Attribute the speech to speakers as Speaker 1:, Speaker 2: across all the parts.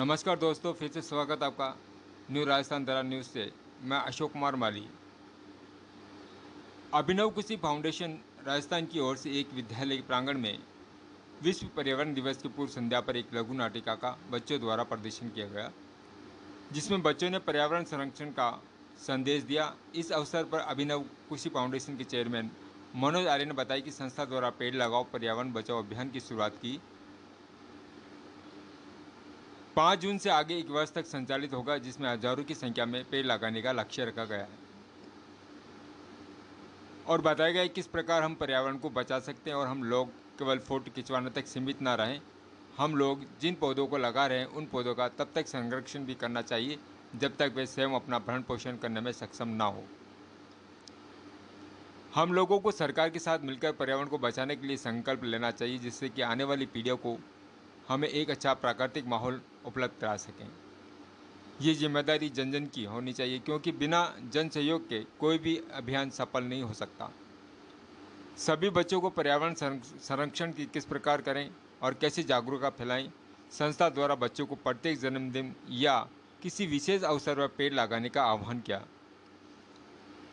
Speaker 1: नमस्कार दोस्तों, फिर से स्वागत आपका न्यू राजस्थान दरा न्यूज़ से। मैं अशोक कुमार माली। अभिनव कृषि फाउंडेशन राजस्थान की ओर से एक विद्यालय के प्रांगण में विश्व पर्यावरण दिवस की पूर्व संध्या पर एक लघु नाटिका का बच्चों द्वारा प्रदर्शन किया गया, जिसमें बच्चों ने पर्यावरण संरक्षण का संदेश दिया। इस अवसर पर अभिनव कृषि फाउंडेशन के चेयरमैन मनोज आर्य ने बताया कि संस्था द्वारा पेड़ लगाओ पर्यावरण बचाओ अभियान की शुरुआत की 5 जून से आगे 1 वर्ष तक संचालित होगा, जिसमें हजारों की संख्या में पेड़ लगाने का लक्ष्य रखा गया है और बताया गया है किस प्रकार हम पर्यावरण को बचा सकते हैं और हम लोग केवल फोटो खिंचवाने तक सीमित ना रहें। हम लोग जिन पौधों को लगा रहे हैं उन पौधों का तब तक संरक्षण भी करना चाहिए जब तक वे स्वयं अपना भरण पोषण करने में सक्षम ना हो। हम लोगों को सरकार के साथ मिलकर पर्यावरण को बचाने के लिए संकल्प लेना चाहिए, जिससे कि आने वाली पीढ़ियों को हमें एक अच्छा प्राकृतिक माहौल उपलब्ध करा सकें। ये जिम्मेदारी जन जन की होनी चाहिए, क्योंकि बिना जन सहयोग के कोई भी अभियान सफल नहीं हो सकता। सभी बच्चों को पर्यावरण संरक्षण की किस प्रकार करें और कैसे जागरूकता फैलाएं। संस्था द्वारा बच्चों को प्रत्येक जन्मदिन या किसी विशेष अवसर पर पेड़ लगाने का आह्वान किया,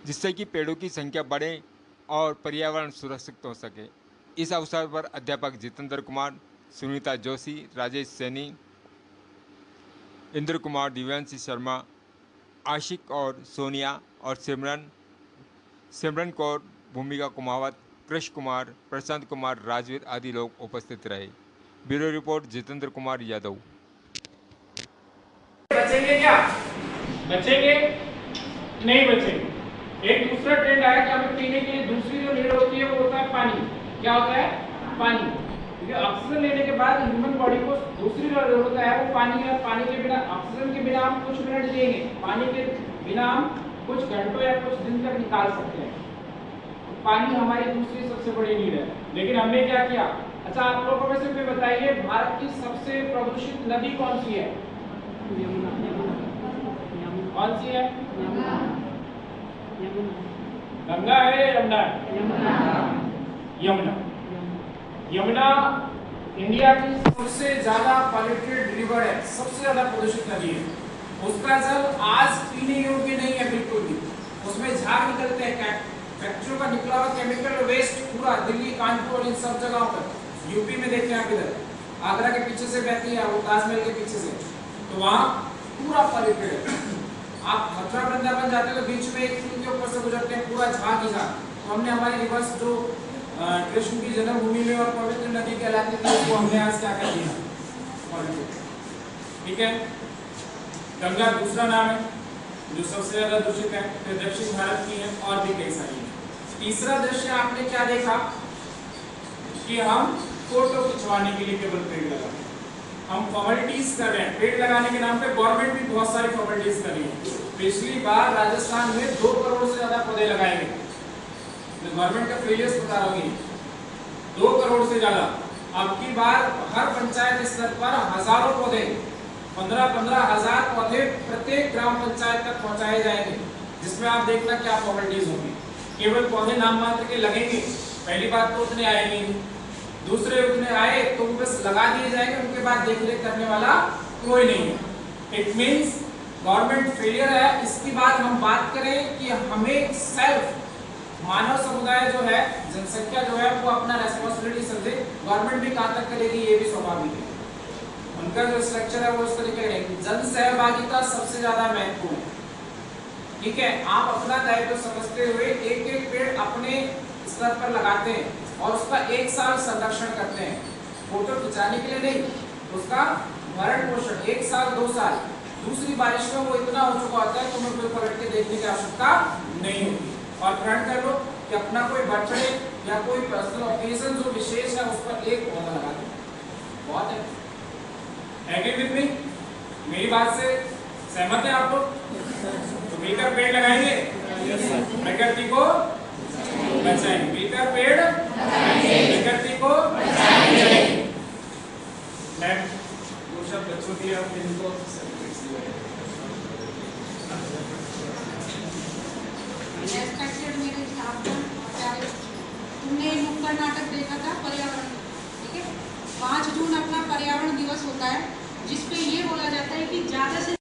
Speaker 1: जिससे कि पेड़ों की संख्या बढ़े और पर्यावरण सुरक्षित हो सके। इस अवसर पर अध्यापक जितेंद्र कुमार, सुनीता जोशी, राजेश सैनी, इंद्र कुमार, दिव्यांशी शर्मा, आशिक और सोनिया और सिमरन कौर, भूमिका कुमावत, कृष्ण कुमार, प्रशांत कुमार, राजवीर आदि लोग उपस्थित रहे। Bureau report Jitendra Kumar Yadav.
Speaker 2: बचेंगे क्या? बचेंगे? नहीं बचेंगे। एक दूसरा ट्रेंड आया कि हमें पीने के लिए दूसरी जो नीड होती है वो होता है पानी। क्या होता है? पानी। क्योंकि ऑक्सीजन लेने के बाद ह्यूमन बॉडी को दूसरी जो जरूरत है वो पानी है। पानी के बिना, ऑक्सीजन के बिना हम कुछ मिनट जिएंगे, पानी के बिना हम कुछ घंटों या कुछ दिन तक निकाल सकते हैं। पानी हमारी दूसरी सबसे बड़ी नीड है। लेकिन हमने क्या किया? अच्छा, आप लोगों में से कोई बताइए, भारत की सबसे प्रदूषित नदी कौन सी है? कौन सी है? गंगा है, यमुना है? यमुना। यमुना इंडिया की सबसे ज्यादा पॉल्यूटेड रिवर है, सबसे ज्यादा प्रदूषित नदी है। उसका जल आज पीने योग्य नहीं है बिल्कुल भी। उसमें झाग निकलते हैं, फैक्ट्रियों का निकला हुआ केमिकल वेस्ट पूरा दिल्ली, कानपुर और इन सब जगहों पर। यूपी में देखें आप, इधर आगरा के पीछे से बहती है, वो ताजमहल के पीछे से, तो वहाँ पूरा पॉल्यूटेड है। आप मथुरा वृंदावन जाते हो तो बीच में एक पुल के ऊपर से गुजरते हैं, पूरा झाग ही झाग। तो हमने हमारी रिवर्स जो कृष्ण की जन्मभूमि में और पवित्र नदी कहलाती थी वो हमने आज क्या कर दिया? पॉल्यूटेड। ठीक है। गंगा दूसरा नाम है जो सबसे ज्यादा दूषित है, फिर दक्षिण भारत की है और भी कई सारी है। तीसरा दृश्य आपने क्या देखा कि हम फोटो खिंचवाने के लिए केवल पेड़ लगा, हम फॉर्मेलिटीज कर रहे हैं। पेड़ लगाने के नाम पे गवर्नमेंट भी बहुत सारी फॉर्मेलिटीज कर रही है। पिछली बार राजस्थान में 2 करोड़ से ज्यादा पौधे लगाए गए। गवर्नमेंट का फेलियर्स बता रहा हूँ, 2 करोड़ से ज्यादा। अब की बार हर पंचायत स्तर पर हजारों पौधे, 15-15 हजार पौधे प्रत्येक ग्राम पंचायत तक पहुंचाए जाएंगे, जिसमें आप देखना क्या फॉर्मेलिटीज होंगी। केवल पौधे नाम मात्र के लगेंगे। पहली बात तो उतने आएंगे, दूसरे उतने आए तो वो बस लगा दिए जाएंगे, उनके बाद देखरेख करने वाला कोई नहीं है। इट मींस गवर्नमेंट फेलियर है। इसकी बात हम बात करें कि हमें सेल्फ, मानव समुदाय जो है, जनसंख्या जो है, वो अपना रेस्पॉन्सिबिलिटी समझे। गवर्नमेंट भी कहाँ तक करेगी ये भी स्वाभाविक है, उनका जो स्ट्रक्चर है वो इस तरीके का है। जन सहभागिता सबसे ज्यादा महत्वपूर्ण है। ठीक है, आप अपना दायित्व समझते हुए एक एक पेड़ अपने स्तर पर लगाते हैं और उसका 1 साल संरक्षण करते हैं। फोटो खिंचाने के लिए नहीं, उसका भरण पोषण 1 साल 2 साल। दूसरी बारिश में वो इतना हो चुका होता है तो हमें कोई पलट के देखने की आवश्यकता नहीं होती। और ग्रहण कर लो कि अपना कोई बर्थडे या कोई पर्सनल ओकेजन जो विशेष है उस पर एक पौधा लगा दो, बहुत है। Agree with me? मेरी बात से सहमत है आप लोग? तो मिलकर पेड़ लगाएंगे, प्रकृति को बचाएंगे। मिलकर पेड़ प्रकृति को बचाएंगे। मैम वो सब बच्चों के लिए आप इनको
Speaker 3: तुमने नुक्कड़ नाटक देखा था पर्यावरण, ठीक है? 5 जून अपना पर्यावरण दिवस होता है, जिसपे ये बोला जाता है ज्यादा से